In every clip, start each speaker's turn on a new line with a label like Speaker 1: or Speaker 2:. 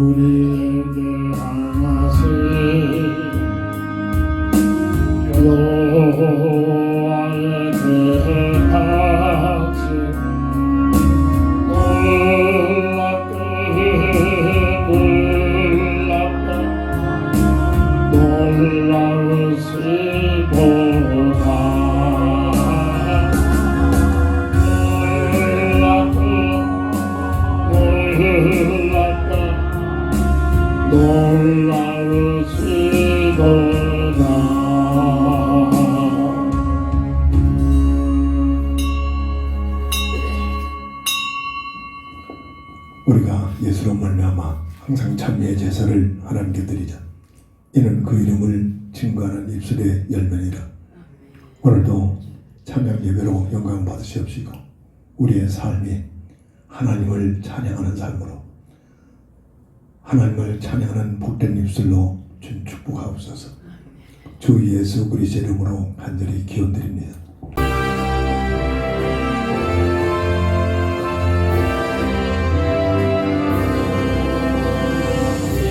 Speaker 1: 우리에게 하나씩 여호와의 대하신
Speaker 2: 우리가 예수로 말미암아 항상 찬미의 제사를 하나님께 드리자. 이는 그 이름을 증거하는 입술의 열매니라. 오늘도 찬양 예배로 영광 받으시옵시고 우리의 삶이 하나님을 찬양하는 삶으로, 하나님을 찬양하는 복된 입술로 준 축복하옵소서. 주 예수 그리스도의 이름으로 간절히 기원드립니다.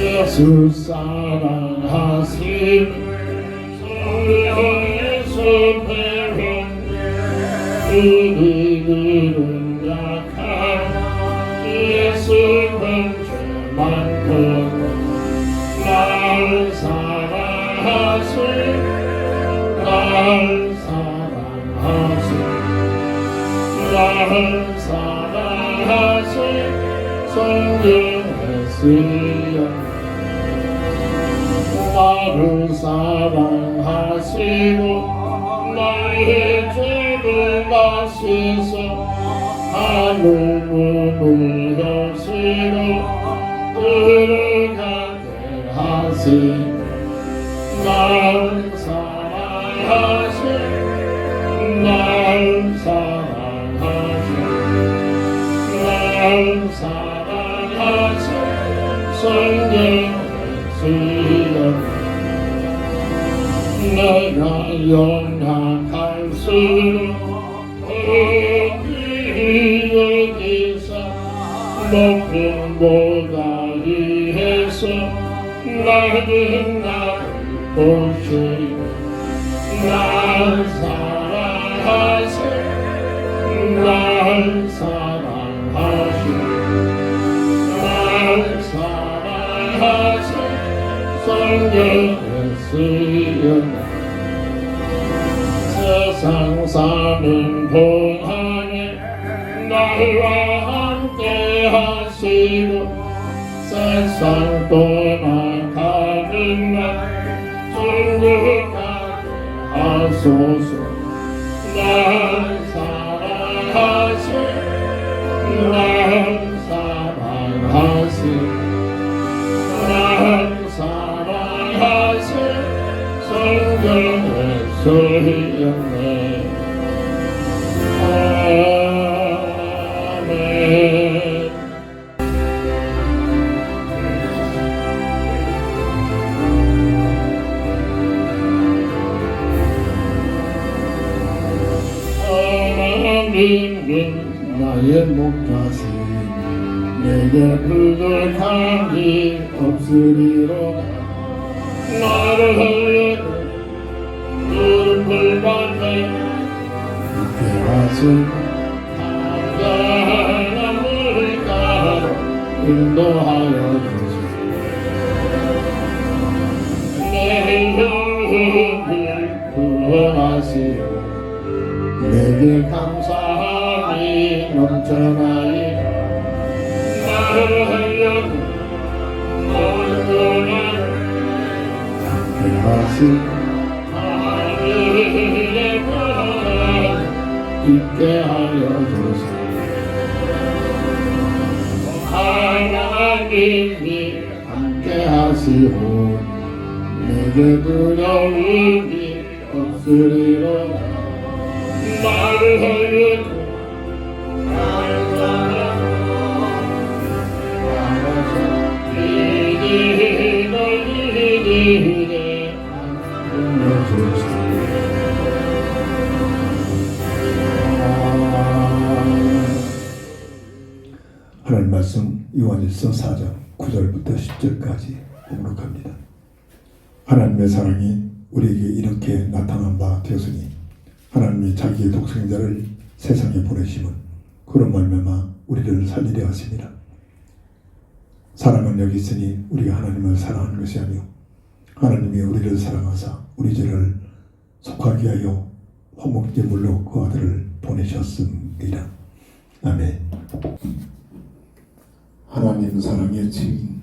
Speaker 1: 예수 사랑하신 성령의 수배로 우리들은 약한 예수는 죄만큼 날 사랑하신 날 사랑하신 성령의 수여 나를 사랑하시고 나의 죄를 다시서 하늘 문을 여시고 들어가게 하시 날 사랑하시 날 사랑하시 날 사랑하시 성령 주여 내가 연약할수록 여기서 높은 보다 위해서 나를 보시 날 사랑하시 날 사랑하시 날 사랑하시 성령의 수여 세상 사는 동안에 나와 함께 하시고 세상 떠나가는 날 중국하게 하소서 날 사랑하시 날 사랑하시 날 사랑하시 성령의 수였네. 아멘. 하나님은 나의 목자시 내게 부족함이 없으리로다. 나를 흘리고 무릎을 받네 이렇게 하신 담대한 물가로 인도하여 주시오. 내 영혼을 구원하시오. 내게 감사함이 넘쳐나이 나를 흘리고 모든 하신 하늘의 변화 있게 하여 주세요. 하나님이 함께 하시고 내게 두려움이 없으리로다. 나를 흘리고 나를 사랑하고
Speaker 2: 하나님 말씀 요한 요한일서 4장 9절부터 10절까지 봉독합니다. 하나님의 사랑이 우리에게 이렇게 나타난 바 되었으니 하나님이 자기의 독생자를 세상에 보내심은 그런 말미암아 우리를 살리려 하심이라. 사랑은 여기 있으니 우리가 하나님을 사랑하는 것이 아니요 하나님이 우리를 사랑하사 우리 죄를 속하게 하여 화목제물로 그 아들을 보내셨음이라. 아멘. 하나님 사랑의 증인.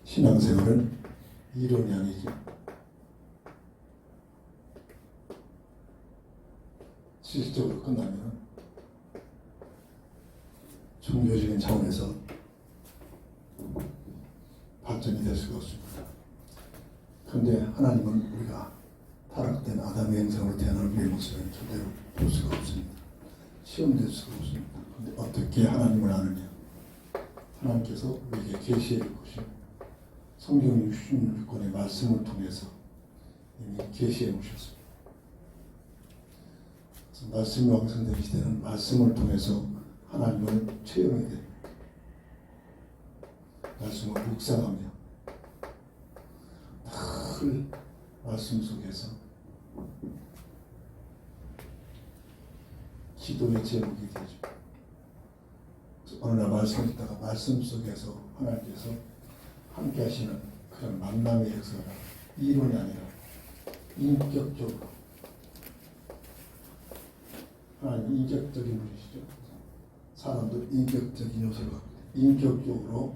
Speaker 2: 신앙생활은 이론이 아니죠. 실질적으로 끝나면 종교적인 차원에서 발전이 될 수가 없습니다. 그런데 하나님은 우리가 타락된 아담의 형상으로 태어난 우리의 모습을 절대로 볼 수가 없습니다. 시험될 수가 없습니다. 그런데 어떻게 하나님을 아느냐? 하나님께서 우리에게 계시해 주신 성경 66권의 말씀을 통해서 이미 계시해 오셨습니다. 말씀이 왕성된 시대는 말씀을 통해서 하나님을 체험해야 됩니다. 말씀을 묵상하며 늘 말씀 속에서 기도의 제목이 되죠. 어느 날 말씀을 듣다가 말씀 속에서 하나님께서 함께 하시는 그런 만남의 역사가 이론이 아니라 인격적으로, 하나님 인격적인 분이시죠. 사람도 인격적인 요소를 갖고 인격적으로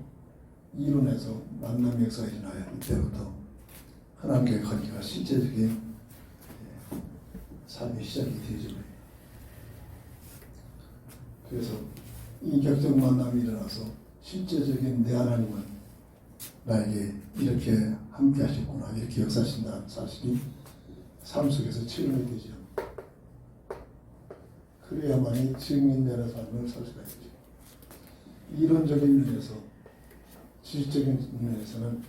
Speaker 2: 이론에서 만남의 역사가 일어나야 이때부터 하나님과의 관계가 실제적인 삶의 시작이 되죠. 그래서 인격적 만남이 일어나서 실제적인 내 하나님은 나에게 이렇게 함께 하셨구나, 이렇게 역사하신다는 사실이 삶 속에서 체험이 되죠. 그래야만이 증인되는 삶을 살 수가 있죠. 이론적인 면에서, 지식적인 면에서는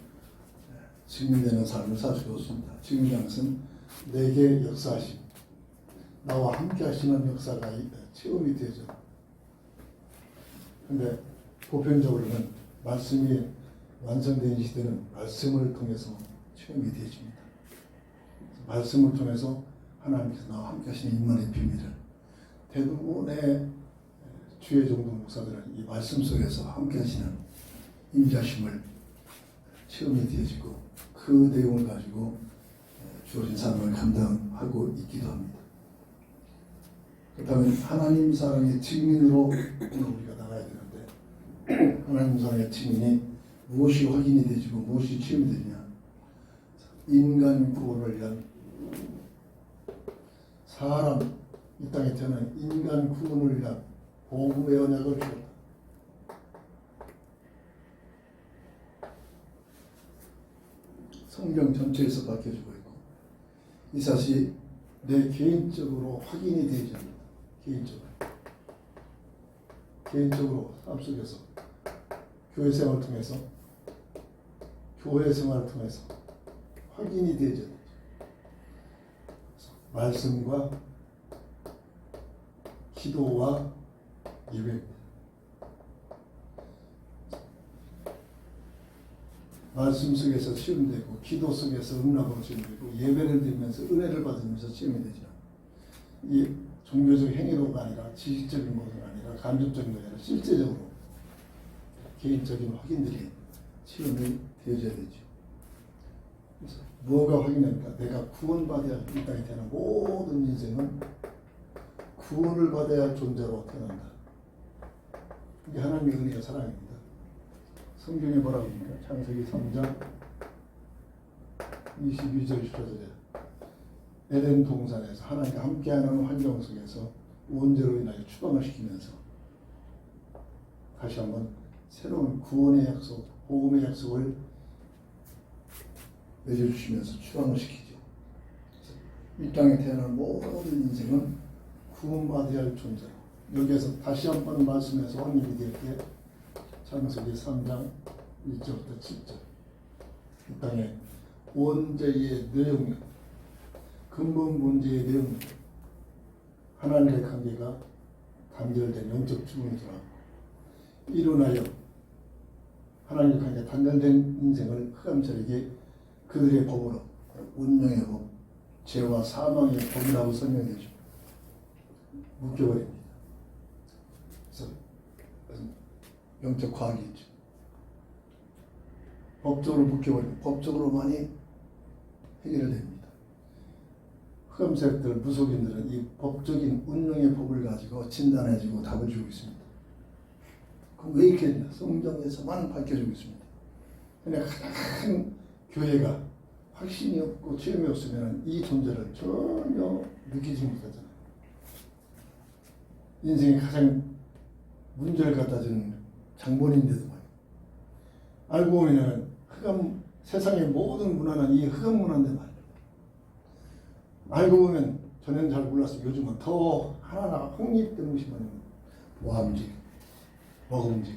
Speaker 2: 증인되는 삶을 살 수가 없습니다. 증인이라는 것은 내게 역사하심, 나와 함께 하시는 역사가 체험이 되죠. 그런데 보편적으로는 말씀이 완성된 시대는 말씀을 통해서 체험이 되어집니다. 말씀을 통해서 하나님께서 나와 함께 하시는 임만의 비밀을, 대부분의 주의 종교 목사들은 이 말씀 속에서 함께 하시는 임자심을 체험이 되어지고 그 내용을 가지고 주어진 삶을 감당하고 있기도 합니다. 그렇다면 하나님 사랑의 증인으로 우리가 나가야 되는데, 하나님 사랑의 증인이 무엇이 확인이 되지고 무엇이 체험이 되냐? 인간 구원을 위한, 사람, 이 땅에 태어난 인간 구원을 위한 복음의 언약을 주었다. 성경 전체에서 밝혀지고 있고, 이 사실이 내 개인적으로 확인이 되지 않는다. 개인적으로 삶 속에서, 교회 생활을 통해서, 교회 생활을 통해서 확인이 되지 않는다. 말씀과 기도와 예배입니다. 말씀 속에서 체험되고, 기도 속에서 응답으로 체험되고, 예배를 드리면서 은혜를 받으면서 체험이 되죠. 이 종교적 행위로가 아니라, 지식적인 것은 아니라, 감정적인 것이 아니라 실제적으로 개인적인 확인들이 체험이 되어져야 되죠. 그래서 뭐가 확인합니까? 내가 구원받아야, 이 땅에 태어난 모든 인생은 구원을 받아야 할 존재로 태어난다. 이게 하나님의 은혜와 사랑입니다. 성경에 뭐라고 합니까? 창세기 3장 22절 14절에 에덴 동산에서 하나님과 함께하는 환경 속에서 원죄로 인하여 추방을 시키면서 다시 한번 새로운 구원의 약속, 복음의 약속을 맺어주시면서 추방을 시키죠. 이 땅에 태어난 모든 인생은 구원받아야 할 존재로, 여기에서 다시 한번 말씀해서 확립이 될 때 창세기 3장 1절부터 7절, 이 땅의 원죄의 내용, 근본 문제의 내용, 하나님의 관계가 단절된 영적 죽음이 돌아가고 일어나여 하나님의 관계가 단절된 인생을 흑암자에게 그들의 법으로 운명의 법, 죄와 사망의 법이라고 설명되죠. 묶여버립니다. 그래서 영적 과학이 있죠. 법적으로 묶여버리고 법적으로만이 해결됩니다. 흑암세력들, 무속인들은 이 법적인 운명의 법을 가지고 진단해주고 답을 주고 있습니다. 그럼 왜 이렇게 했냐? 성경에서만 밝혀주고 있습니다. 근데 가장 교회가 확신이 없고 체험이 없으면 이 존재를 전혀 느끼지 못하잖아요. 인생의 가장 문제를 갖다 주는 장본인데도 말이에요. 알고 보면 흑암, 세상의 모든 문화는 이 흑암 문화인데 말이에요. 알고 보면 전에는 잘 몰랐어요. 요즘은 더 하나하나 확립된 것이 뭐냐면 모함직, 먹음직,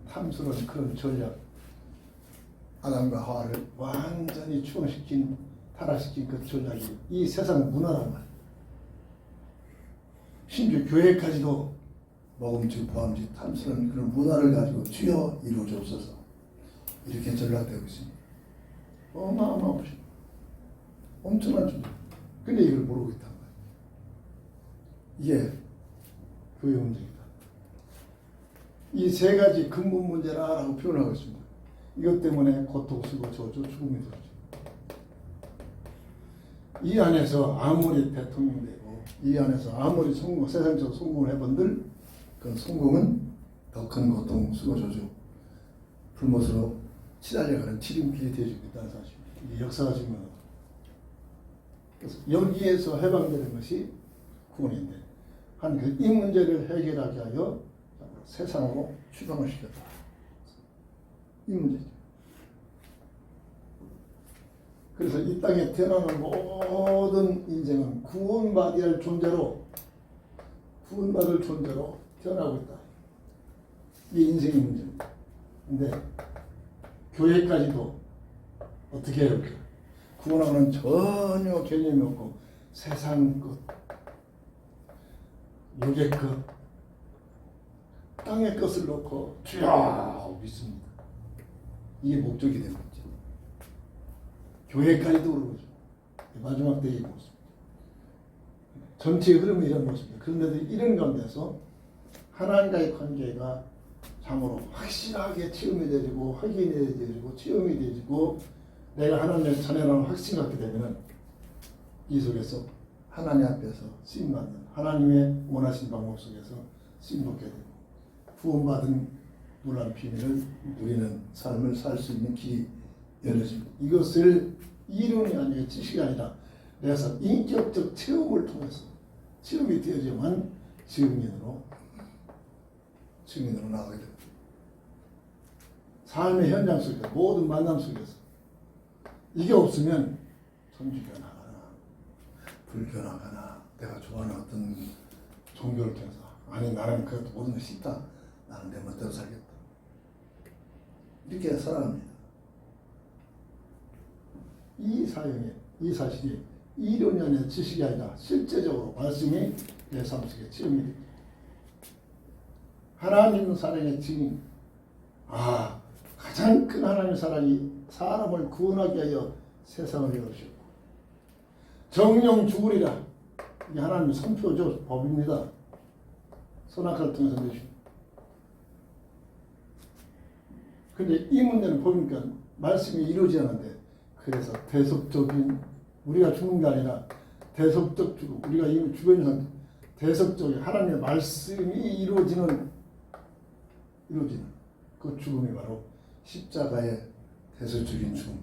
Speaker 2: 탐스러운 그런 전략, 아담과 하와를 완전히 추앙시킨, 타락시킨 그 전략이 이 세상 문화란 말이에요. 심지어 교회까지도 먹음직, 보암직, 탐스러운 그런 문화를 가지고 주여 이루어져서 이렇게 전락되고 있습니다. 어마어마하죠. 엄청난 존재. 근데 이걸 모르고 있단 말이에요. 이게 교회 문제입니다. 이 세 가지 근본 문제라고 표현하고 있습니다. 이것 때문에 고통스러워 저주 죽음이 들어죠. 이 안에서 아무리 대통령 되고 이 안에서 아무리 성공, 세상적으로 성공을 해본들 그 성공은 더 큰 고통, 수고, 저주, 불못으로 치달려가는 지름길이 되어주고 있다는 사실입니다. 이게 역사가 증명합니다. 그래서 여기에서 해방되는 것이 구원인데 한 이 문제를 해결하게 하여 세상으로 추방을 시켰다. 이 문제죠. 그래서 이 땅에 태어나는 모든 인생은 구원받아야 할 존재로, 구원받을 존재로 태어나고 있다. 이게 인생의 문제입니다. 근데 교회까지도 어떻게 해요? 구원하고는 전혀 개념이 없고 세상 것, 육의 것, 땅의 것을 놓고 주여 믿습니다. 이게 목적이 되는 거죠. 교회까지도 그런 거죠. 마지막 때의 모습. 전체의 흐름이 이런 모습입니다. 그런데도 이런 가운데서 하나님과의 관계가 참으로 확실하게 체험이 되어지고 확인이 되어지고 체험이 되어지고 내가 하나님의 자녀라는 확신 갖게 되면 이 속에서 하나님 앞에서 쓰임받는 하나님의 원하신 방법 속에서 쓰임받게 되고 구원받은 놀라운 비밀을 누리는 삶을 살 수 있는 길이 열려집니다. 이것을 이론이 아니라 지식이 아니라 내가 인격적 체험을 통해서 체험이 되어야만 증인으로 나가게 됩니다. 삶의 현장 속에서 모든 만남 속에서 이게 없으면 천주교나가나 불교나가나 내가 좋아하는 어떤 종교를 통해서 아니 나는 그것도 모든 것이 있다. 나는 내 멋대로 살겠다. 이렇게 살아갑니다. 이 사역에 이 사실이 이론이 아니라 지식이 아니라 실제적으로 말씀이 내 삶 속에 체험이 됩니다. 하나님 사랑의 증인, 가장 큰 하나님의 사랑이 사람을 구원하게 하여 세상을 열으셨고 정령 죽으리라. 이게 하나님의 선표죠. 법입니다. 선악과를 통해서 내주십니다. 근데 이 문제는 보니까 말씀이 이루어지지 않는데 그래서 대속적인 우리가 죽는 게 아니라 대속적 죽음, 우리가 이미 죽어있는 상태, 대속적인 하나님의 말씀이 이루어지는 그 죽음이 바로 십자가의 대속적인 죽음.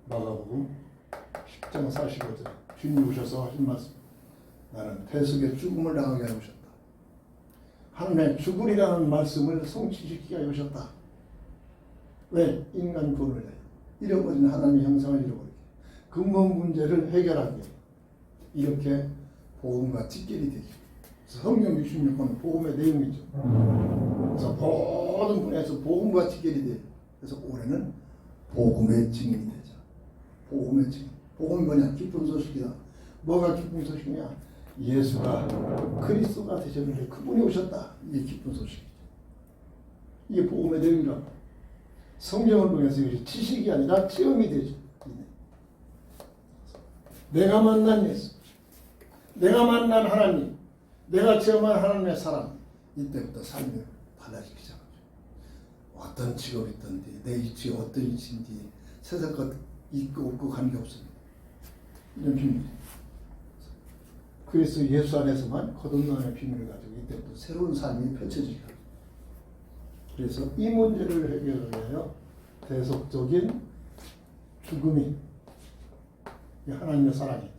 Speaker 2: 마가복음 10장 45절 주님이 오셔서 하신 말씀, 나는 대속의 죽음을 당하게 하여 오셨다. 하나님의 죽으리라는 말씀을 성취시키게 하여 오셨다. 왜? 인간 구원을 위하여 잃어버린 하나님의 형상을 잃어버리게 근본 문제를 해결하게 이렇게 복음과 직결이 되죠. 성경 66권은 복음의 내용이죠. 그래서 모든 분야에서 복음과 직결이 돼요. 그래서 올해는 복음의 증인이 되자. 복음의 증인. 복음이 뭐냐? 기쁜 소식이다. 뭐가 기쁜 소식이냐? 예수가 그리스도가 되셨는데 그분이 오셨다. 이게 기쁜 소식이죠. 이게 복음의 내용이라고. 성경을 통해서 이것이 지식이 아니라 체험이 되죠. 내가 만난 예수, 내가 만난 하나님, 내가 체험한 하나님의 사랑, 이때부터 삶이 달라지기 시작하죠. 어떤 직업이 있든지 내 위치가 어떤 위치인지 세상 것 있고 없고 관계없습니다. 이런 비밀. 그래서 예수 안에서만 거듭남의 비밀을 가지고 이때부터 새로운 삶이 펼쳐지죠. 그래서 이 문제를 해결을 위하여 대속적인 죽음이 하나님의 사랑이죠.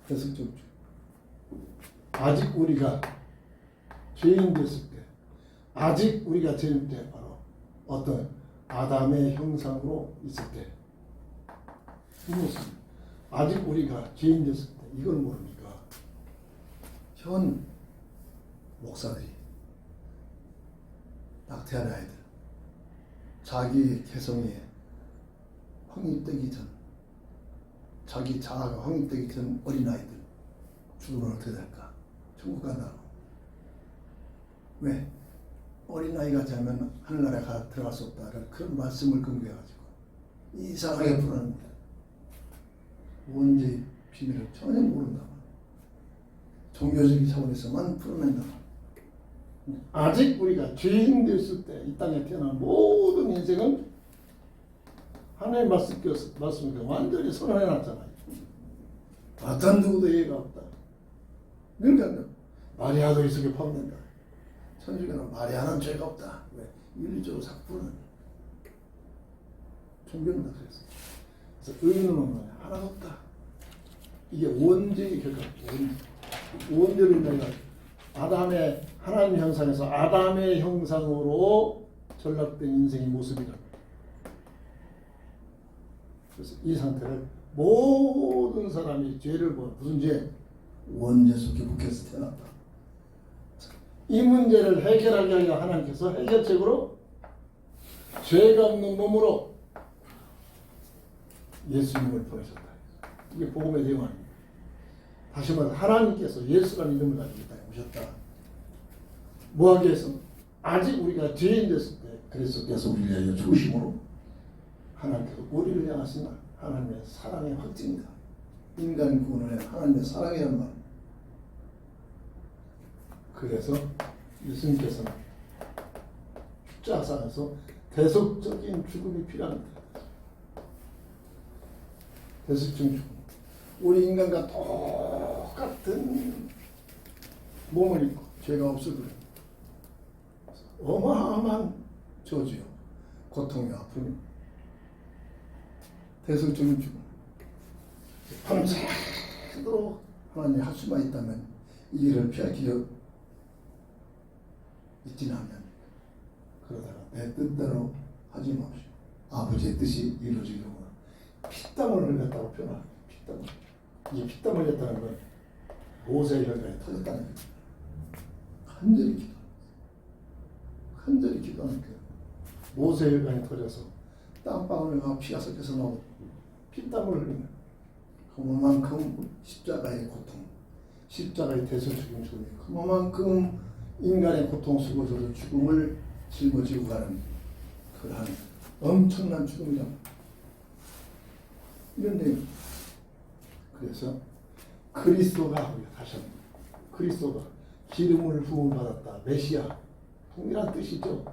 Speaker 2: 대속적 죽음. 아직 우리가 죄인 됐을 때, 아직 우리가 죄인 때 바로 어떤 아담의 형상으로 있을 때, 이 모습. 아직 우리가 죄인 됐을 때 이걸 모릅니까? 현 목사들이 낙태한 아이들, 자기 개성이 확립되기 전, 자기 자아가 확립되기 전 어린아이들 죽으면 어떻게 될까? 천국 간다고. 왜? 어린아이가 자면 하늘나라에 들어갈 수 없다는 그런 말씀을 근거해가지고 이상하게 풀어냅니다. 뭔지 비밀을 전혀 모른다. 종교적인 차원에서만 풀어낸다. 아직 우리가 죄인 됐을 때 이 땅에 태어난 모든 인생은 하나님 말씀을 완전히 선언해놨잖아요. 어떤 누구도 예의가 없다. 그러니까 마리아도 이 속에 포함된다. 천주교는 마리아는 죄가 없다. 왜? 윤리적으로 삭부는 종교입니다. 그래서 의인은 하나도 없다. 이게 원죄의 결과. 원죄를 내가 아담의 하나님 형상에서 아담의 형상으로 전락된 인생의 모습이다. 그래서 이 상태를 모든 사람이 죄를 무슨 죄? 원죄 속에 묶여서 태어났다. 이 문제를 해결하기 위해 하나님께서 해결책으로 죄가 없는 몸으로 예수님을 보내셨다. 이게 복음의 내용 아닙니다. 다시 말해 하나님께서 예수라는 이름을 가지고 이 땅에 오셨다. 뭐하기 위해서? 아직 우리가 죄인 됐을 때 그리스도께서 우리를 위하여 죽으심으로 하나님께서 우리를 향하신 하나님의 사랑의 확증이다. 인간 구원을 위한 하나님의 사랑이란 말. 그래서 예수님께서는 십자가상에서 대속적인 죽음이 필요합니다. 대속적인 죽음. 우리 인간과 똑같은 몸을 입고 죄가 없어 그래. 어마어마한 저주요, 고통이 아픔이. 대속적인 죽음. 밤새도록 하나님이 할 수만 있다면 이 일을 피할 기력 있지는 않냐. 그러다가 내 뜻대로 하지 마십시오. 아버지의 뜻이 이루어지려고 피땀을 흘렸다고 표현합니다. 피땀을. 이 피땀 흘렸다는 건 모세의 혈관이 터졌다는 거예요. 간절히 기도하는 거예요. 모세의 혈관이 터져서 땀방울에 피가 섞여서 나오고 피땀을 흘리는 그만큼 십자가의 고통, 십자가의 대속적인 죽음이 그만큼 인간의 고통 속에서도 죽음을 짊어지고 가는 그러한 엄청난 죽음이다. 이런 내용. 그래서 그리스도가 다시 한번 그리스도가 기름을 부음 받았다. 메시아 동일한 뜻이죠.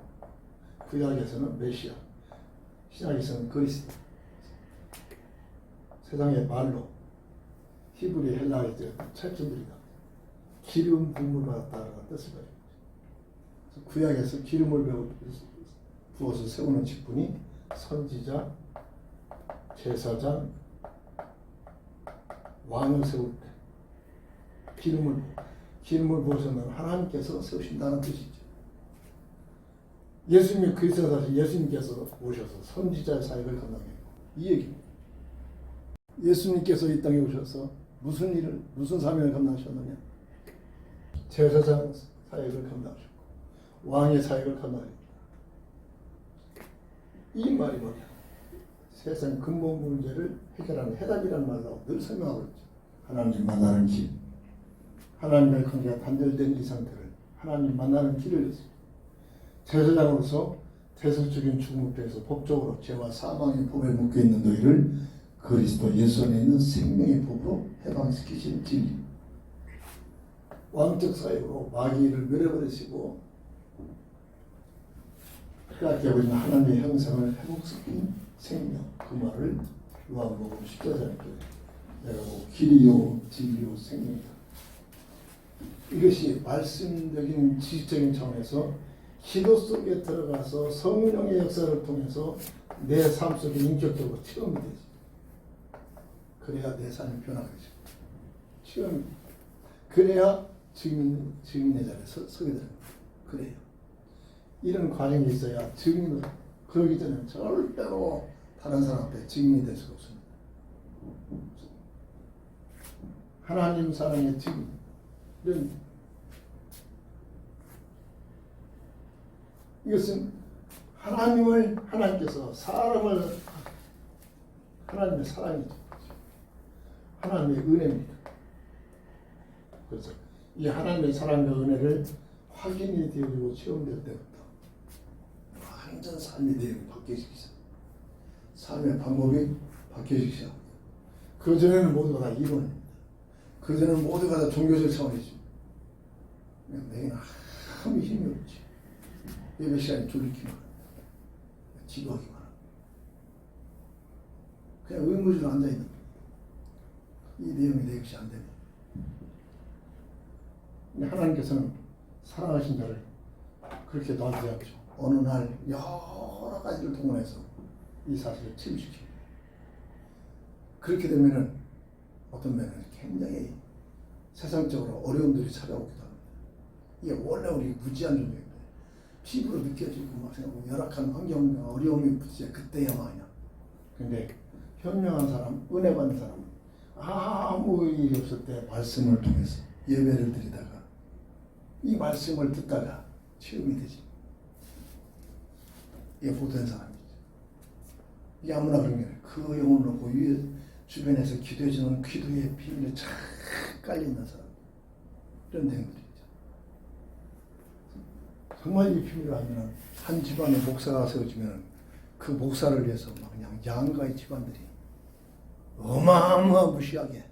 Speaker 2: 구약에서는 메시아, 신약에서는 그리스도. 세상의 말로 히브리 헬라어의 찰점들이다. 기름 부음을 받았다라는 뜻을 가지고 있죠. 구약에서 기름을 부어서 세우는 직분이 선지자, 제사장, 왕을 세울 때 기름을 부어서는 하나님께서 세우신다는 뜻이죠. 예수님이 그리스도다. 예수님께서 오셔서 선지자의 사역을 감당했고 이 얘기입니다. 예수님께서 이 땅에 오셔서 무슨 사명을 감당하셨느냐? 제사장 사역을 감당하셨고 왕의 사역을 감당했다. 이 말이 뭐냐? 세상 근본 문제를 해결하는 해답이라는 말로 늘 설명하고 있죠. 하나님 만나는 길, 하나님의 관계가 단절된 이 상태를 하나님 만나는 길을 제사장으로서 대속적인 죽음에서 법적으로 죄와 사망의 법에 묶여 있는 너희를 그리스도 예수 안에 있는 생명의 법으로 해방시키신 진리, 왕적 사역으로 마귀를 멸해버리시고 빼앗겨 버린 하나님의 형상을 회복시킨 생명, 그 말을 요한복음 14장에 내가 보고 길이요 진리요 생명이다. 이것이 말씀적인 지식적인 차원에서 기도 속에 들어가서 성령의 역사를 통해서 내 삶 속에 인격적으로 체험이 되지. 그래야 내 삶이 변화되죠. 체험. 그래야 증인의 자리에 서게 되는 거예요. 그래요. 이런 과정이 있어야 증인을, 그러기 전에는 절대로 다른 사람 앞에 증인이 될 수가 없습니다. 하나님 사랑의 증인, 이것은 하나님께서 사람을, 하나님의 사랑이죠. 하나님의 은혜입니다. 그래서 이 하나님의 사랑과 은혜를 확인이 되어지고 체험될 때부터 완전 삶의 내용이 바뀌어지기 시작합니다. 삶의 방법이 바뀌어지기 시작합니다. 그전에는 모두가 다 이론입니다. 그전에는 모두가 다 종교적 차원이죠. 내게는 아무 힘이 없지. 예배 시간에 졸리기만 하고 지루하기만 하고 그냥 의무적으로 앉아있는 이 내용이 내 것이 안 되네. 하나님께서는 사랑하신 자를 그렇게 놔두지 않죠. 어느 날 여러 가지를 동원해서 이 사실을 치유시킵니다. 그렇게 되면은 어떤 면은 굉장히 세상적으로 어려움들이 찾아오기도 합니다. 이게 원래 우리 무지한 존재입니다. 피부로 느껴지고 막 열악한 환경과 어려움이 부딪혀 그때야만이야. 근데 현명한 사람, 은혜 받는 사람은 아무 일이 없을 때 말씀을 통해서 예배를 드리다가 이 말씀을 듣다가 체험이 되지. 이게 복된 사람이죠. 이게 아무나 그런 게 아니라 그 영혼을 놓고 위에 주변에서 기도해주는 기도의 비밀에 착 깔려있는 사람, 이런 내용들이 정말 이 비밀을 알면 한 집안에 목사가 세워지면 그 목사를 위해서 막 그냥 양가의 집안들이 어마어마무시하게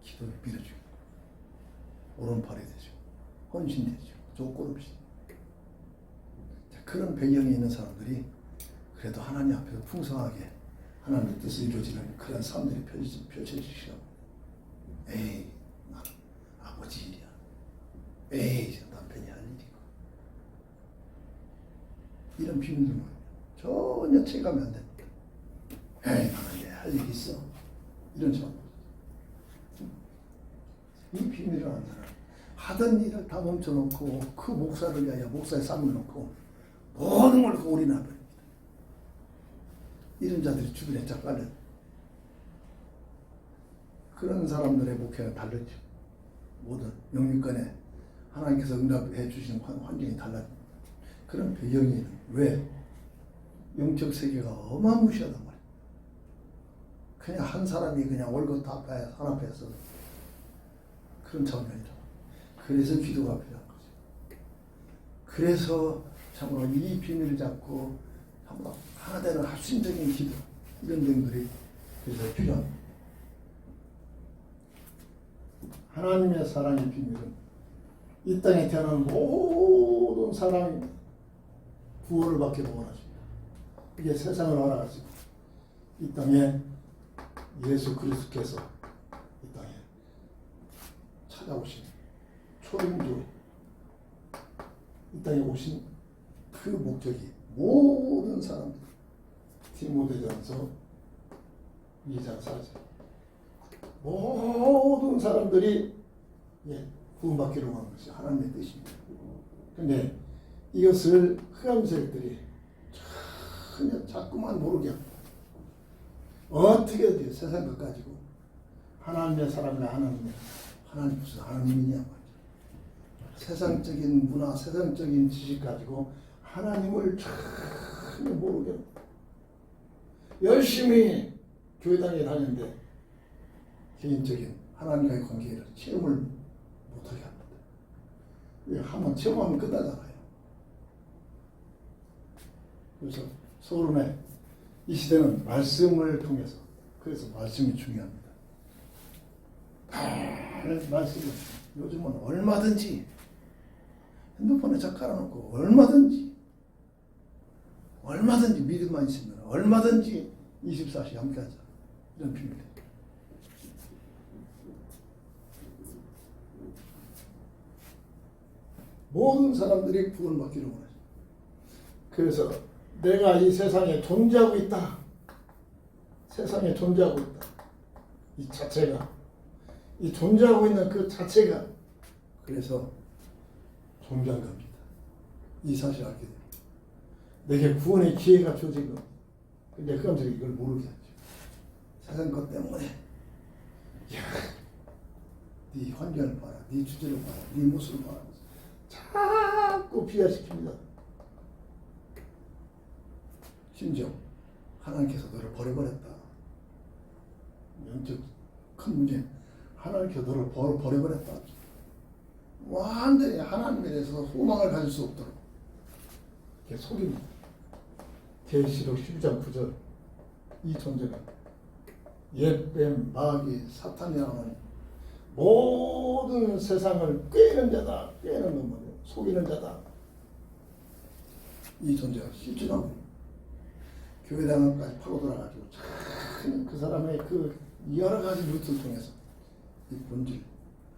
Speaker 2: 기도를 빌어주고 오른팔이 되죠. 헌신되죠. 조건 없이. 그런 배경이 있는 사람들이 그래도 하나님 앞에서 풍성하게 하나님의 뜻을 이루어지는 그런 삶들이 펼쳐지시고, 에이 나는 아버지 일이야. 에이 저 남편이 할 일이고. 이런 비밀들은 전혀 체감이 안 됩니다. 에이 나는 왜 할 일이 있어. 이런 점. 이 비밀을 아는 사람 하던 일을 다 멈춰놓고 그 목사를 위하여 목사의 삶을 놓고 모든 걸 올인해버립니다. 이런 자들이 주변에 쫙 깔려. 그런 사람들의 목회는 다르죠. 모든 영육간에 하나님께서 응답해 주시는 환경이 달라요. 그런 배경이 있는. 왜? 영적 세계가 어마무시하단 말이에요. 그냥 한 사람이 그냥 월급 앞에 한 앞에서 그런 차원이 아니라. 그래서 기도가 필요한 거죠. 그래서 참으로 이 비밀을 잡고 참으로 하나 되는 합심적인 기도, 이런 점들이 그래서 필요합니다. 하나님의 사랑의 비밀은 이 땅에 태어난 모든 사람이 구원을 받기를 원하십니다. 이게 세상을 알아가지고 이 땅에 예수 그리스도께서 이 땅에 찾아오신 초림주, 이 땅에 오신 그 목적이 모든 사람들, 디모데전서 2장 4절, 모든 사람들이 구원받기로 하는 것이 하나님의 뜻입니다. 그런데 이것을 흑암세력들이 전혀 자꾸만 모르게 합니다. 어떻게 세상 것 가지고 하나님의 사람이나 하나님 무슨 하나님이냐 말이죠. 세상적인 문화, 세상적인 지식 가지고 하나님을 전혀 모르게 합니다. 열심히 교회당에 다니는데 개인적인 하나님과의 관계를 체험을 못하게 합니다. 왜? 한번 체험하면 끝나잖아요. 그래서 서론에 이 시대는 말씀을 통해서, 그래서 말씀이 중요합니다. 말씀은 요즘은 얼마든지 핸드폰에 작 깔아놓고 얼마든지 믿음만 있으면 얼마든지 24시 함께하자, 이런 비밀이에요. 모든 사람들이 구원받기를 원하죠. 그래서 내가 이 세상에 존재하고 있다, 세상에 존재하고 있다, 이 자체가, 이 존재하고 있는 그 자체가 그래서 존재한 겁니다. 이 사실을 알게 됩니다. 내게 구원의 기회가 주어진 겁니다. 근데 그 사람들이 이걸 모르게 하죠. 세상 것 때문에 네 환경을 봐라, 네 주제를 봐라, 네 모습을 봐라, 자꾸 비하시킵니다. 심지어 하나님께서 너를 버려버렸다. 영적 큰 문제, 하나님께서 너를 버려버렸다. 완전히 하나님에 대해서 소망을 가질 수 없도록 이렇게 속입니다. 계시록 12장 9절, 이 존재가 옛뱀, 마귀, 사탄이라고 하는 모든 세상을 꿰는 자다. 꿰는 건 뭐예요? 속이는 자다. 이 존재가 실존하고 교회당까지 파고들어가지고 그 사람의 그 여러 가지 루트를 통해서 이 본질,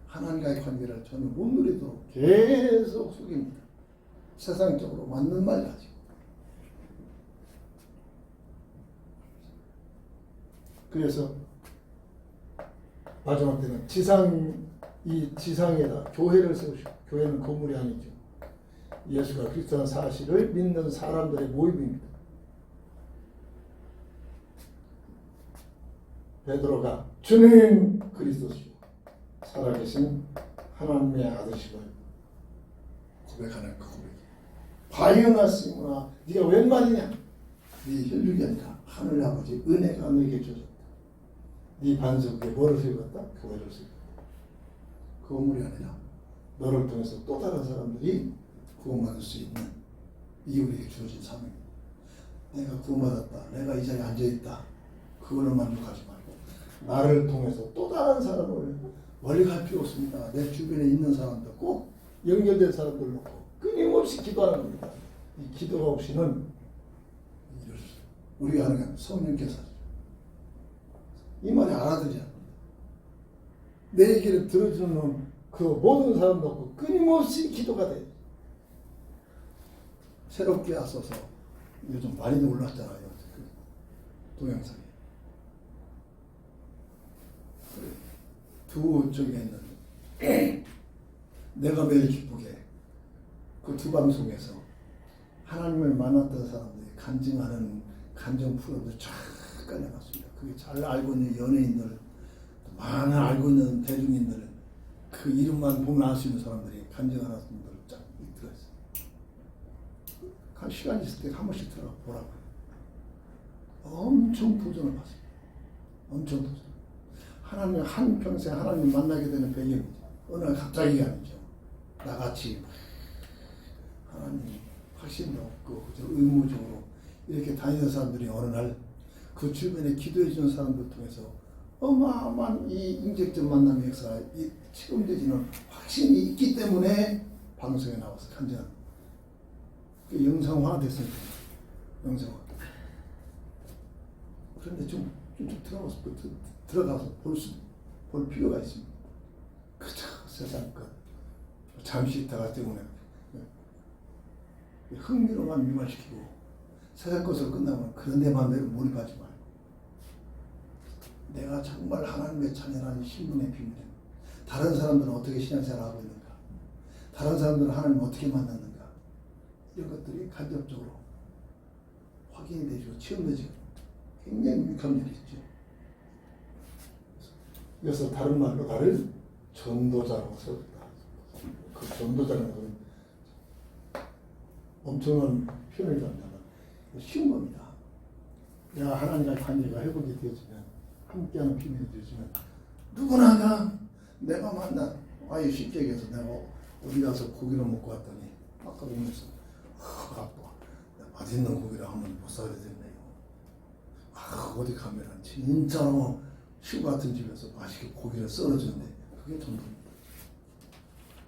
Speaker 2: 하나님과의 관계를 전혀 못 누리도록 계속 속입니다. 세상적으로 맞는 말 가지고. 그래서 마지막 때는 이 지상에다 교회를 세우시고, 교회는 건물이 아니죠. 예수가 그리스도라는 사실을 믿는 사람들의 모임입니다. 베드로가 주는 그리스도시고 살아계신 하나님의 아들이시고 고백하는 그 고백이, 바이오나 시모나 네가 웬 말이냐, 네 혈육이 아니라 하늘 아버지 은혜가 너에게 주셨다. 네 반석 위에 뭐를 세웠다? 교회를 세웠다. 그 건물이 아니라 너를 통해서 또 다른 사람들이 구원받을 수 있는, 이 우리에게 주어진 사명입니다. 내가 구원받았다, 내가 이 자리에 앉아있다, 그걸로 만족하지 말고 나를 통해서 또 다른 사람을, 멀리 갈 필요 없습니다. 내 주변에 있는 사람들, 꼭 연결된 사람들 놓고 끊임없이 기도하는 겁니다. 이 기도가 없이는 우리가 하는 건 성령께서 이 말이 알아들지 않습니다. 내 얘기를 들어주는 그 모든 사람 놓고 끊임없이 기도가 돼. 새롭게 앞서서 요즘 많이도 올랐잖아요. 그 동영상에. 두 쪽에 있는 내가 매일 기쁘게, 그 두 방송에서 하나님을 만났던 사람들이 간증하는 감정 프로그램을 쫙 깔려놨습니다. 그게 잘 알고 있는 연예인들, 많은 알고 있는 대중인들은 그 이름만 보면 알 수 있는 사람들이 간증하는 분들 쫙 들어있어요. 한 시간 있을 때 한 번씩 들어가 보라고요. 엄청 도전을 받습니다. 엄청 도전. 하나님 한평생 하나님 만나게 되는 배경이죠. 어느 날 갑자기가 아니죠. 나같이 하나님 확신도 없고 의무적으로 이렇게 다니는 사람들이 어느 날 그 주변에 기도해 주는 사람들 통해서 어마어마한 이 인격적 만남의 역사가 체험되지는 확신이 있기 때문에 방송에 나와서 간증합니다. 그 영상화 됐습니다. 영상화. 그런데 좀 들어가서 볼 필요가 있습니다. 그저 세상 것 잠시 있다가 때문에 흥미로만 미화시키고 세상 것으로 끝나면 그런 데만 몰입하지 말고, 내가 정말 하나님의 찬양하는 신분의 비밀은 다른 사람들은 어떻게 신앙생활을 하고 있는가, 다른 사람들은 하나님을 어떻게 만났는가, 이런 것들이 간접적으로 확인이 되고 체험되죠. 굉장히 유익한 일이 있죠. 그래서 다른 말로 나를 전도자로 세웠다. 그 전도자는 엄청난 표현이라면 쉬운 겁니다. 내가 하나님과 관계가 회복이 되어지면, 함께하는 비밀이 되어지면, 누구나 내가 만난, 아예 쉽게 얘기해서 내가 어디 가서 고기를 먹고 왔더니 아까 보면서 아빠 맛있는 고기를 한번 못 사야 되겠네요. 어디 가면 진짜로 시골 같은 집에서 맛있게 고기를 썰어주는데 그게 전도입니다.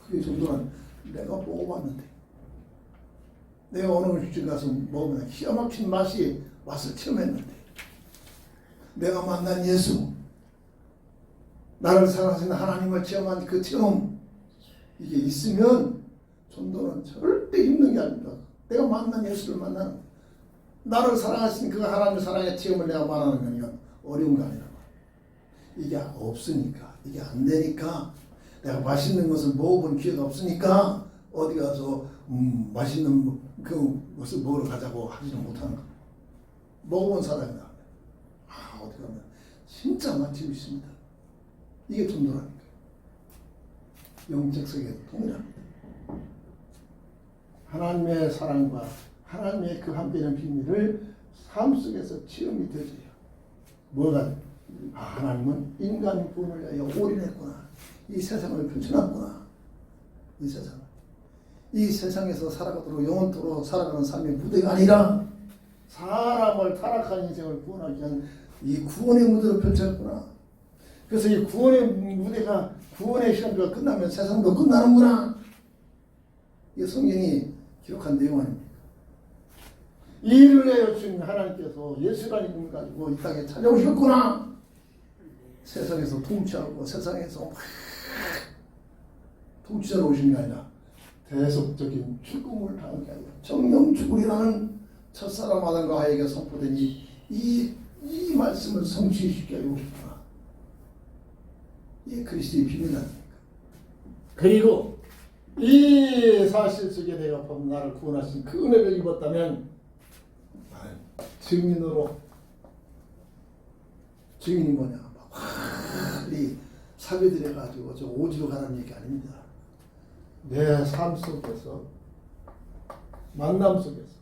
Speaker 2: 그게 전도란 내가 먹어봤는데, 내가 어느 집 가서 먹으면 기가 막힌 맛을 체험했는데, 내가 만난 예수, 나를 사랑하시는 하나님을 체험한 그 체험, 이게 있으면 전도는 절대 힘든 게 아닙니다. 내가 만난 예수를 만나는, 나를 사랑하시는 그 하나님의 사랑의 체험을 내가 말하는 거니까 어려운 거 아니란 말이야. 이게 없으니까, 이게 안 되니까, 내가 맛있는 것을 먹어본 기회가 없으니까 어디 가서 맛있는 그 것을 먹으러 가자고 하지는 못하는 거야. 먹어본 사람이다. 어디 가면 진짜 맛집이 있습니다. 이게 전도라니까. 영적 세계도 동일합니다. 하나님의 사랑과 하나님의 그 함께하는 비밀을 삶 속에서 체험이 되어져요. 뭐가? 하나님은 인간 구원을 위하여 올인했구나. 이 세상을 펼쳐놨구나. 이 세상에서 살아가도록 영원토록 살아가는 삶의 무대가 아니라 사람을 타락한 인생을 구원하기 위한 이 구원의 무대로 펼쳤구나. 그래서 이 구원의 무대가, 구원의 시간표가 끝나면 세상도 끝나는구나. 이 성경이 기록한 내용 아닙니까? 이를 내어 주신 하나님께서 예수라는 이름을 가지고 이 땅에 찾아오셨구나. 세상에서 통치하고 세상에서 통치자로 오신 게 아니라 대속적인 죽음을 당한 게 아니라 정령 죽으리라는 첫사람 아담과 하에게 선포된 이 말씀을 성취시켜 오셨구나. 이게 그리스도의 비밀 아닙니까? 그리고 이 사실 속에 내가 본 나를 구원하신 그 은혜를 입었다면 증인으로, 증인이 뭐냐, 이 사배들해가지고 저 오지로 가라는 얘기 아닙니다. 내 삶 속에서, 만남 속에서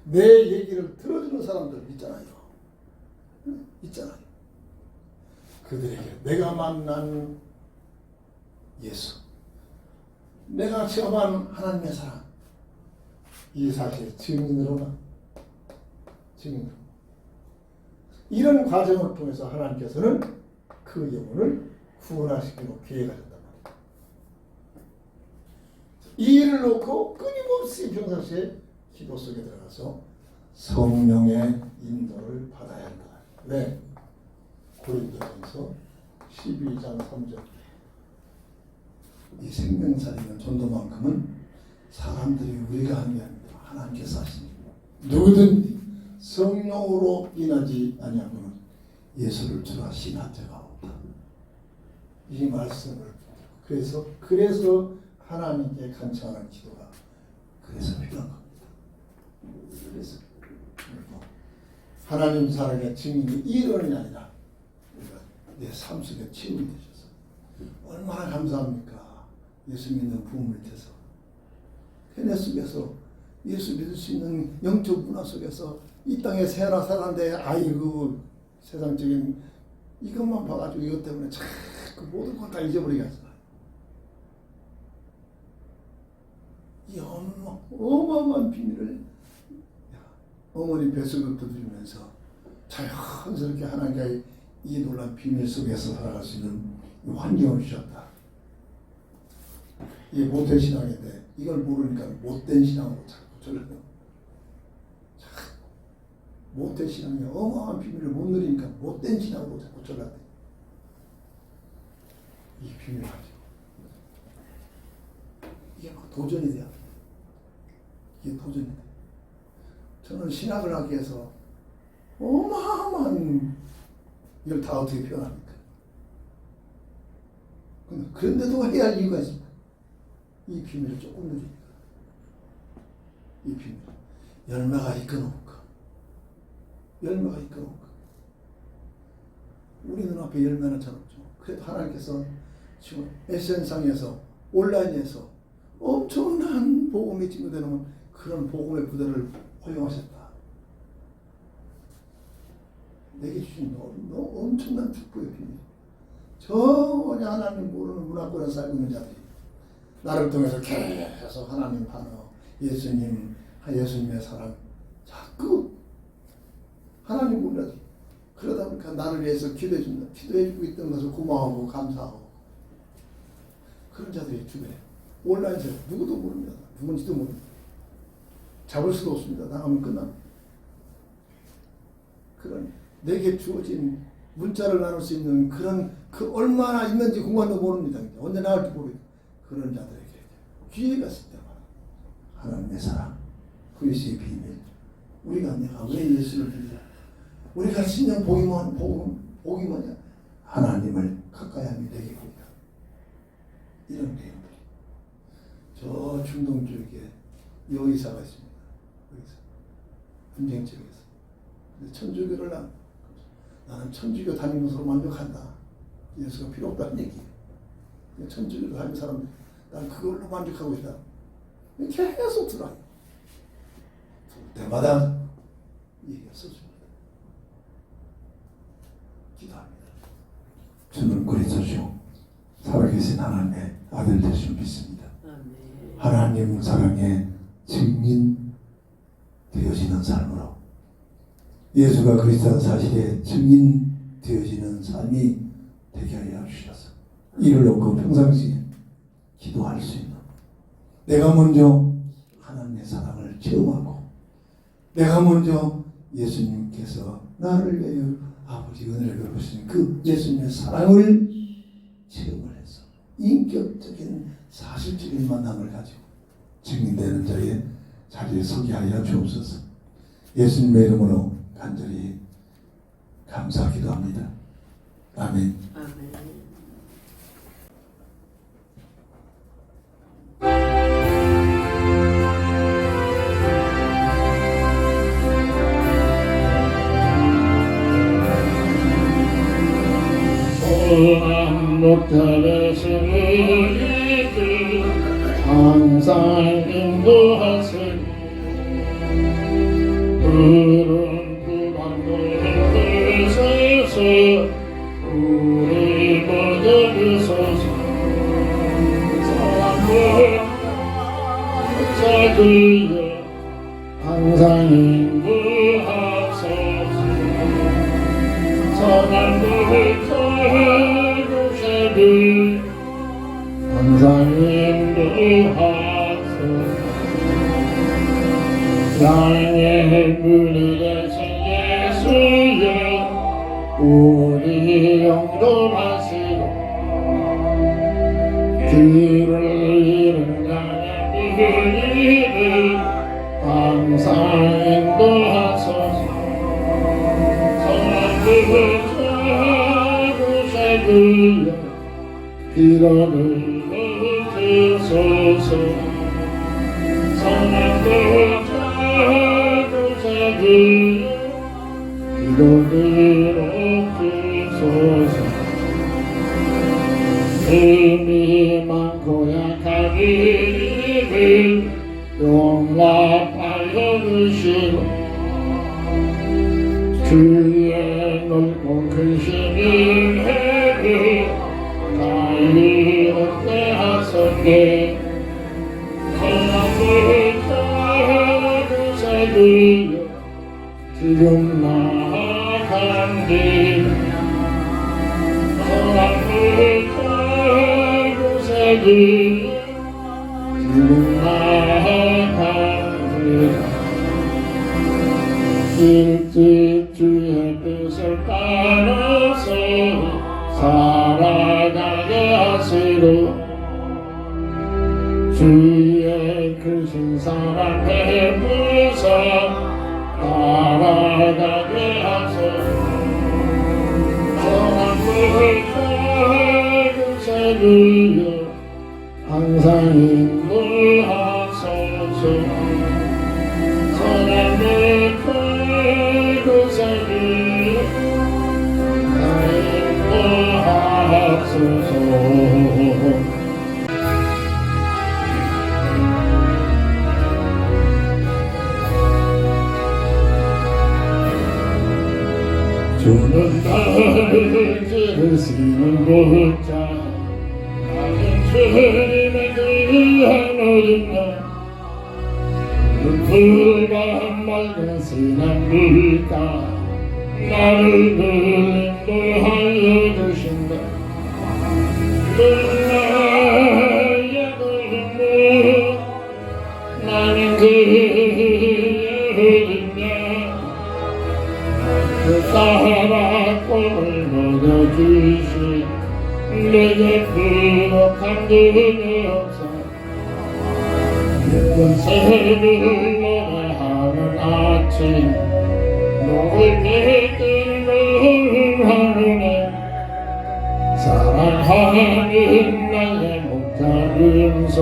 Speaker 2: 내 얘기를 들어주는 사람들 있잖아요. 그들에게 내가 만난 예수, 내가 체험한 하나님의 사랑, 이 사실 증인으로 이런 과정을 통해서 하나님께서는 그 영혼을 구원하시기로 계획하셨단 말이에요. 이 일을 놓고 끊임없이 평상시에 기도 속에 들어가서 성령의 인도를 받아야 한다. 네, 고린도전서 12장 3절. 이 생명살리는 전도만큼은 사람들이 우리가 하는 게 아닙니다. 하나님께서 하십니다. 누구든지 성령으로 인하지 아니하고는 예수를 주라 신한 자가 없다. 이 말씀을 그래서 하나님께 간청하는 기도가 그래서 필요한 겁니다. 그래서 하나님 사랑의 증인이 이론이 아니라 우리가 내 삶 속에 체험이 되셔서 얼마나 감사합니까? 예수 믿는 부모 밑에서 내 속에서 예수 믿을 수 있는 영적 문화 속에서 이 땅에 살았는데 아이고 세상적인 이것만 봐가지고 이것 때문에 자꾸 모든 걸 다 잊어버리게 하잖아요. 이 어마어마한 비밀을 어머니 뱃속으로 들으면서 자연스럽게 하나님과의 이 놀라운 비밀 속에서 살아갈 수 있는 환경을 주셨다. 이게 못된 신앙인데 이걸 모르니까 못된 신앙으로 자꾸 전락해요. 못된 신앙이 어마어마한 비밀을 못 누리니까 못된 신앙으로 자꾸 전락돼요. 이 비밀을 가지고 이게 막 도전이 돼요. 이게 도전이 돼요. 저는 신학을 하기 위해서 어마어마한 이걸 다 어떻게 표현합니까? 그런데도 해야 할 이유가 있습니다. 이 비밀을 조금 누리니까. 이 비밀. 열매가 이끌어올까? 열매가 이끌어올까? 우리 눈앞에 열매는 잘 없죠. 그래도 하나님께서 지금 SN상에서 온라인에서 엄청난 복음이 증거되는 그런 복음의 부대를 허용하셨다. 내게 주신 너무 엄청난 축복의 비밀. 전혀 하나님 모르는 문화권에 살고 있는 자들이 나를 통해서 계속 하나님 반어, 예수님의 사랑 자꾸 하나님 몰라도 그러다 보니까 나를 위해서 기도해주고 있던 것을 고마워하고 감사하고 그런 자들이 주변에 온라인에서 누구도 모릅니다. 누군지도 모릅니다. 잡을 수도 없습니다. 나가면 끝납니다. 그런 내게 주어진 문자를 나눌 수 있는 그 얼마나 있는지 공간도 모릅니다. 언제 나갈지 모르겠다. 그런 자들에게 기회가 있을 때마다 하나님의 사랑, 그리스도의 비밀, 내가 왜 예수를 믿냐? 우리가 신령 복이 뭐냐? 하나님을 가까이 하며 내게 보이다. 이런 내용들이. 저 중동 지역에 여의사가 있습니다. 여기서 분쟁 지역에서. 근데 천주교를 나는 천주교 다니는 것으로 만족한다. 예수가 필요 없다는 얘기예요. 천주교 다니는 사람들 난 그걸로 만족하고 있다. 계속 들어요. 때마다 얘기가 써줍니다. 기도합니다.
Speaker 3: 저는 그리스도죠. 살아계신 하나님의 아들 되신 믿습니다. 하나님 사랑의 증인 되어지는 삶으로 예수가 그리스도한 사실에 증인 되어지는 삶이 되게 하여 주셔서 이를 놓고 평상시에 기도할 수 있는 내가 먼저 하나님의 사랑을 체험하고 내가 먼저 예수님께서 나를 위하여 아버지 은혜를 베푸신 그 예수님의 사랑을 체험을 해서 인격적인 사실적인 만남을 가지고 증인되는 자의 자리에 서게 하여 주옵소서. 예수님의 이름으로 간절히 감사하기도 합니다. 아멘.
Speaker 1: 선한 목자되시니 항상 인도하시니 푸른 푸른 곳에서 우리 모두 비소서 사랑을 목자주여 항상 인도하소서 선한 목자주여 항상 인도하소서 양의 물이 되신 예수여 우리 영접하시고 길을 잃은 양의 비밀을 항상 인도하소서 선한 목자주여 기도를 주소서 선한 목자주여 기도를 주소서 힘이 많고 약한 이를 용납하여 주시고 주의 넓고 크신 은혜를 다이 얻게 하소서 선한 목자주여 지금 나아간디 선한 목자주여 지금 나아간디 일찍 주의 뜻을 따라서 살아가게 하시고 주의 크신 사랑 베푸사 따라가게 하소서 선한 목자주여 항상 인도하소서 선한 목자주여 인도하소서 다스리는 보자 나는 주님의 귀한 어린양 푸른 맑은 진한 물가 나를 늘 인도하여 주신다 나의 눈물 나는 그의 어린양 그 사랑을 먹여주신 내게 부족한 점이 없어 새를 노래하는 아침 녹을 내리는 하늘에 사랑하는 나의 목자른 손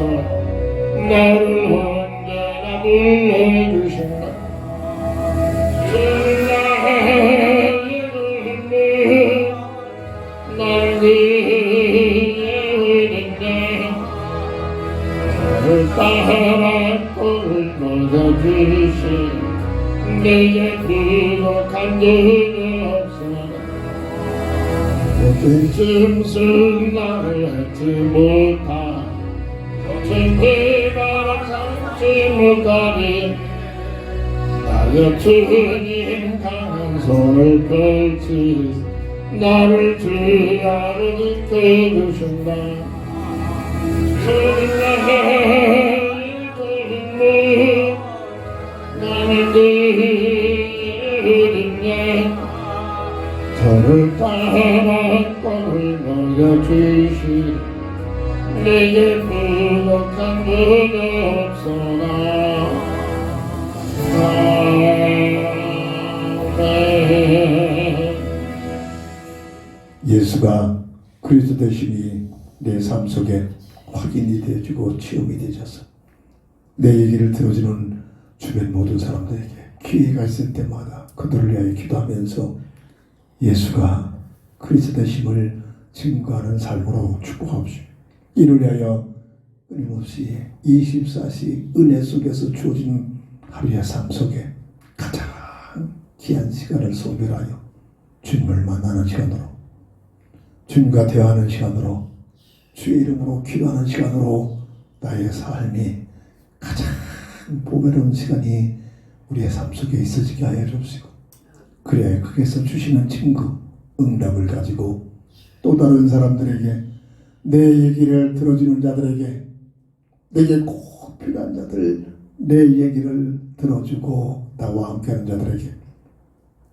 Speaker 1: 나를 언제나 불러주신다 나의 눈물 나는 그의 어린양 나를 따라 꼴을 먹여주신 내게 부족한 점이 없으나 모든 짐승 나를 핥지 못하 거친 비바람 삼지 못하리 나의 주님 강한 손을 펼치 나를 주야로 지켜주신다 나는 그의 어린양 저를 따라 꼴을 먹여주시 내게 부족한 점이 없으나 아멘.
Speaker 3: 예수가 그리스도 되심이 내 삶 속에 확인이 되어지고 체험이 되어져서 내 얘기를 들어주는 주변 모든 사람들에게 기회가 있을 때마다 그들을 위하여 기도하면서 예수가 그리스도 되심을 증거하는 삶으로 축복하옵시고 이를 위하여 끊임없이 24시 은혜 속에서 주어진 하루의 삶 속에 가장 귀한 시간을 소멸하여 주님을 만나는 시간으로 주님과 대화하는 시간으로 주의 이름으로 기도하는 시간으로 나의 삶이 가장 보배로운 시간이 우리의 삶 속에 있어지게 하여 주시고 그래야 거기서 주시는 증거, 응답을 가지고 또 다른 사람들에게 내 얘기를 들어주는 자들에게 내게 꼭 필요한 자들 내 얘기를 들어주고 나와 함께하는 자들에게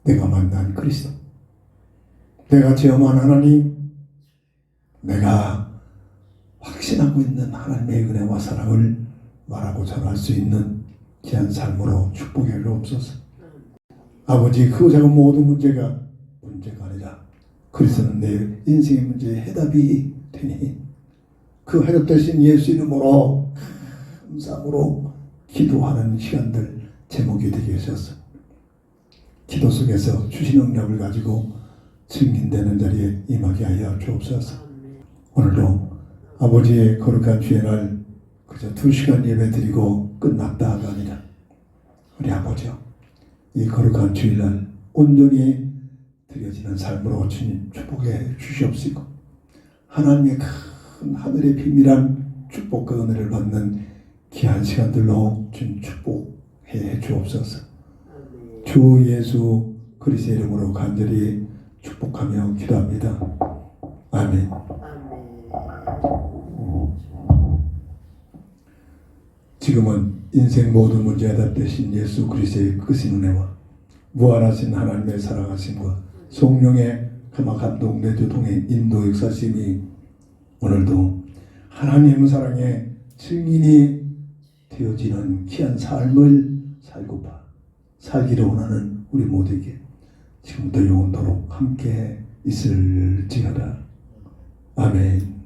Speaker 3: 내가 만난 그리스도 내가 체험한 하나님 내가 확신하고 있는 하나님의 은혜와 사랑을 말하고 전할 수 있는 귀한 삶으로 축복해 주옵소서. 아버지 그 작은 모든 문제가 아니라 그리스도는 내 인생의 문제에 해답이 되니 그 해답 되신 예수 이름으로 감사함으로 기도하는 시간들 제목이 되게 하셔서 기도 속에서 주신 응답을 가지고 증인되는 자리에 임하게 하여 주옵소서. 오늘도 아버지의 거룩한 주의 날 그저 2시간 예배 드리고 끝났다가 아니라 우리 아버지요 이 거룩한 주일날 온전히 드려지는 삶으로 주님 축복해 주시옵시고 하나님의 큰 하늘의 비밀한 축복과 은혜를 받는 귀한 시간들로 주님 축복해 주옵소서. 주 예수 그리스도의 이름으로 간절히 축복하며 기도합니다. 아멘. 지금은 인생 모든 문제에 답되신 예수 그리스도의 크신 은혜와 무한하신 하나님의 사랑하심과 성령의 감화 감동 내조통의 인도 역사심이 오늘도 하나님 사랑의 증인이 되어지는 귀한 삶을 살고파 살기를 원하는 우리 모두에게 지금부터 영원토록 함께 있을지어다. 아멘.